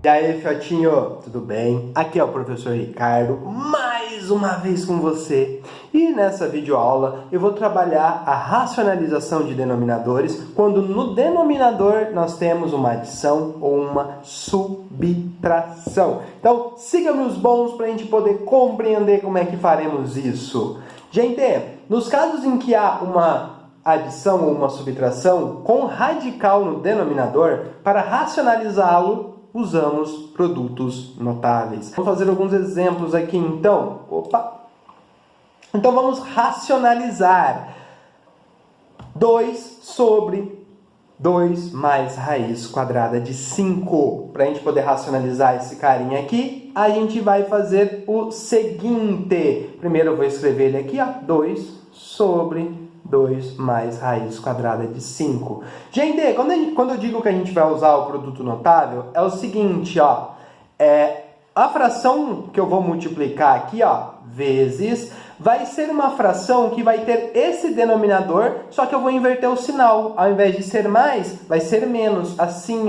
E aí, fiotinho, tudo bem? Aqui é o professor Ricardo, mais uma vez com você. E nessa videoaula eu vou trabalhar a racionalização de denominadores, quando no denominador nós temos uma adição ou uma subtração. Então, siga-me os bons para a gente poder compreender como é que faremos isso. Gente, nos casos em que há uma adição ou uma subtração com radical no denominador, para racionalizá-lo, usamos produtos notáveis. Vamos fazer alguns exemplos aqui, então. Então, vamos racionalizar 2 sobre 2 mais raiz quadrada de 5. Para a gente poder racionalizar esse carinha aqui, a gente vai fazer o seguinte. Primeiro eu vou escrever ele aqui, 2 sobre 2 mais raiz quadrada de 5. Gente, quando eu digo que a gente vai usar o produto notável, é o seguinte, a fração que eu vou multiplicar aqui, vezes, vai ser uma fração que vai ter esse denominador, só que eu vou inverter o sinal. Ao invés de ser mais, vai ser menos. Assim,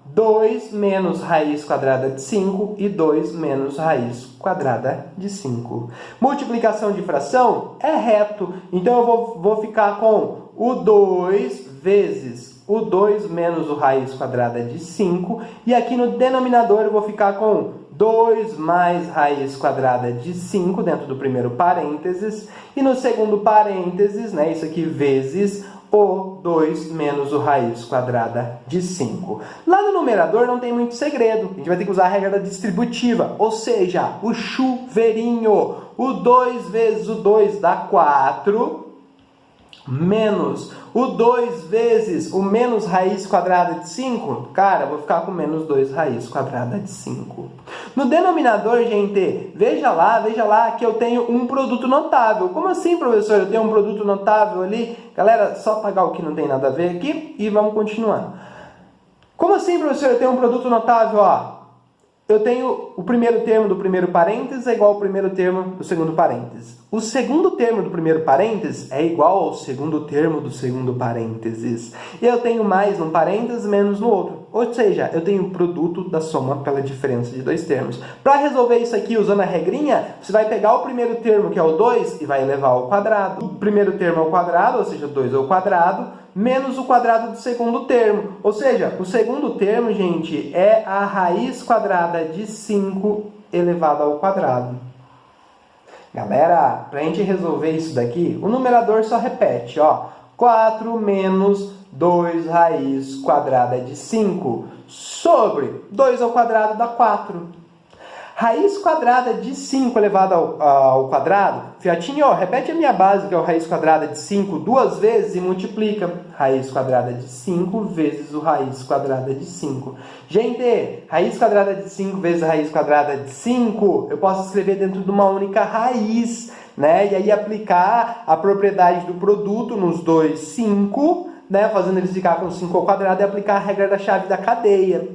2 menos raiz quadrada de 5 e 2 menos raiz quadrada de 5. Multiplicação de fração é reto, então eu vou ficar com o 2 vezes o 2 menos o raiz quadrada de 5, e aqui no denominador eu vou ficar com 2 mais raiz quadrada de 5 dentro do primeiro parênteses, e no segundo parênteses, isso aqui vezes o 2 menos o raiz quadrada de 5. Lá no numerador não tem muito segredo. A gente vai ter que usar a regra da distributiva, ou seja, o chuveirinho. O 2 vezes o 2 dá 4, menos o 2 vezes o menos raiz quadrada de 5. Cara, eu vou ficar com menos 2 raiz quadrada de 5. No denominador, gente, veja lá que eu tenho um produto notável. Como assim, professor? Eu tenho um produto notável ali? Galera, só apagar o que não tem nada a ver aqui e vamos continuando. Como assim, professor? Eu tenho um produto notável, Eu tenho o primeiro termo do primeiro parênteses é igual ao primeiro termo do segundo parênteses. O segundo termo do primeiro parênteses é igual ao segundo termo do segundo parênteses. E eu tenho mais num parênteses, menos no outro. Ou seja, eu tenho o produto da soma pela diferença de dois termos. Para resolver isso aqui usando a regrinha, você vai pegar o primeiro termo, que é o 2, e vai elevar ao quadrado. O primeiro termo ao quadrado, ou seja, 2 ao quadrado, menos o quadrado do segundo termo. Ou seja, o segundo termo, gente, é a raiz quadrada de 5 elevado ao quadrado. Galera, para a gente resolver isso daqui, o numerador só repete, 4 menos 2 raiz quadrada de 5 sobre 2 ao quadrado dá 4. Raiz quadrada de 5 elevado ao quadrado, fiotinho, repete a minha base, que é o raiz quadrada de 5 duas vezes e multiplica. Raiz quadrada de 5 vezes o raiz quadrada de 5. Gente, raiz quadrada de 5 vezes a raiz quadrada de 5, eu posso escrever dentro de uma única raiz, E aí aplicar a propriedade do produto nos dois 5, fazendo eles ficar com 5 ao quadrado e aplicar a regra da chave da cadeia.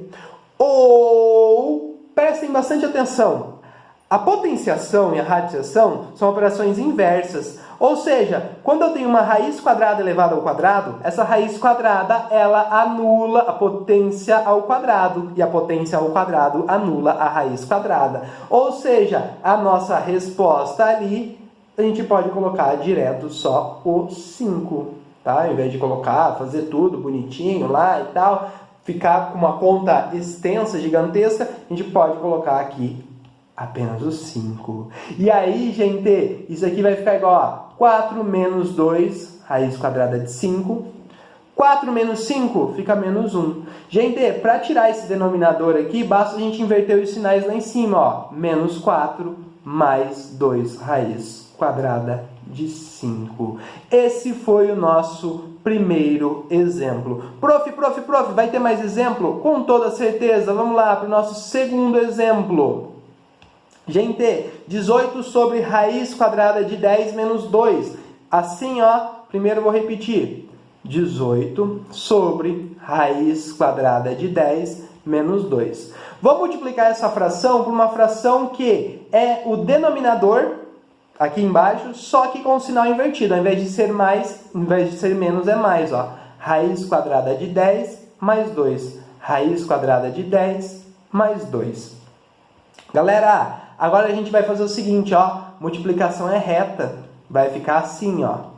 Ou, prestem bastante atenção, a potenciação e a radiciação são operações inversas. Ou seja, quando eu tenho uma raiz quadrada elevada ao quadrado, essa raiz quadrada, ela anula a potência ao quadrado. E a potência ao quadrado anula a raiz quadrada. Ou seja, a nossa resposta ali, a gente pode colocar direto só o 5. Tá? Ao invés de fazer tudo bonitinho lá e tal, ficar com uma conta extensa, gigantesca, a gente pode colocar aqui apenas o 5. E aí, gente, isso aqui vai ficar igual a 4 menos 2, raiz quadrada de 5. 4 menos 5 fica menos 1. Gente, para tirar esse denominador aqui, basta a gente inverter os sinais lá em cima. Menos 4 mais 2 raiz quadrada de 5. Esse foi o nosso primeiro exemplo. Prof, vai ter mais exemplo? Com toda certeza. Vamos lá para o nosso segundo exemplo. Gente, 18 sobre raiz quadrada de 10 menos 2. Assim, primeiro eu vou repetir. 18 sobre raiz quadrada de 10 menos 2. Vou multiplicar essa fração por uma fração que é o denominador, aqui embaixo, só que com o sinal invertido. Ao invés de ser mais, ao invés de ser menos, é mais. Raiz quadrada de 10 mais 2. Raiz quadrada de 10 mais 2. Galera, agora a gente vai fazer o seguinte, ó. Multiplicação é reta. Vai ficar assim, ó.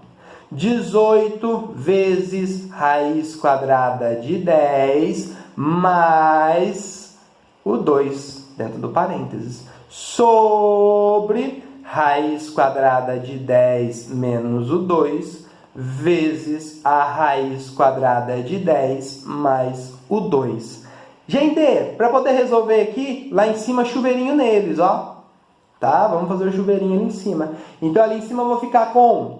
18 vezes raiz quadrada de 10 mais o 2, dentro do parênteses, sobre raiz quadrada de 10 menos o 2, vezes a raiz quadrada de 10 mais o 2. Gente, para poder resolver aqui, lá em cima, chuveirinho neles, ó. Tá? Vamos fazer o chuveirinho ali em cima. Então, ali em cima eu vou ficar com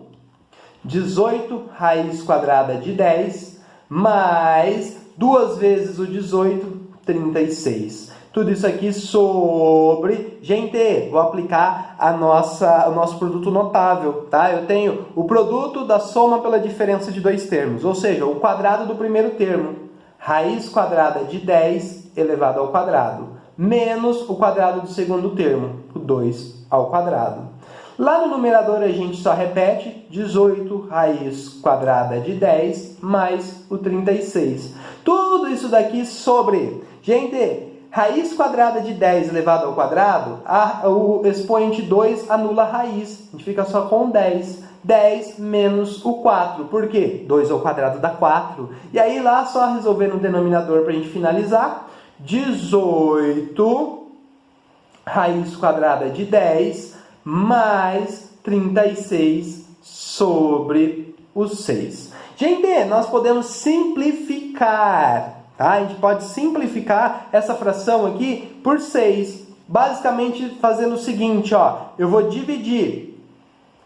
18 raiz quadrada de 10 mais 2 vezes o 18, 36. Tudo isso aqui sobre... Gente, vou aplicar o nosso produto notável, tá? Eu tenho o produto da soma pela diferença de dois termos, ou seja, o quadrado do primeiro termo, raiz quadrada de 10 elevado ao quadrado, menos o quadrado do segundo termo, o 2 ao quadrado. Lá no numerador a gente só repete 18 raiz quadrada de 10 mais o 36. Tudo isso daqui sobre... Gente, raiz quadrada de 10 elevado ao quadrado, o expoente 2 anula a raiz. A gente fica só com 10. 10 menos o 4. Por quê? 2 ao quadrado dá 4. E aí lá só resolver no denominador para a gente finalizar. 18 raiz quadrada de 10 mais 36 sobre o 6. Gente, nós podemos simplificar, tá? A gente pode simplificar essa fração aqui por 6. Basicamente fazendo o seguinte, ó. Eu vou dividir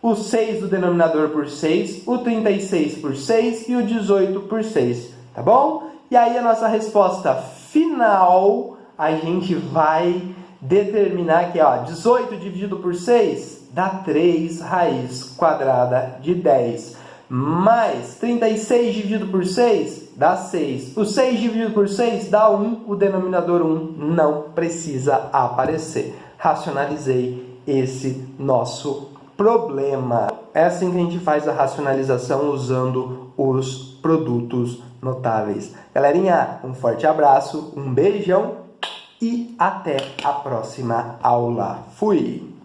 o 6 do denominador por 6, o 36 por 6 e o 18 por 6, tá bom? E aí a nossa resposta final, a gente vai determinar que, ó, 18 dividido por 6 dá 3 raiz quadrada de 10. Mais 36 dividido por 6 dá 6. O 6 dividido por 6 dá 1. O denominador 1 não precisa aparecer. Racionalizei esse nosso problema. É assim que a gente faz a racionalização usando os produtos notáveis. Galerinha, um forte abraço, um beijão e até a próxima aula. Fui!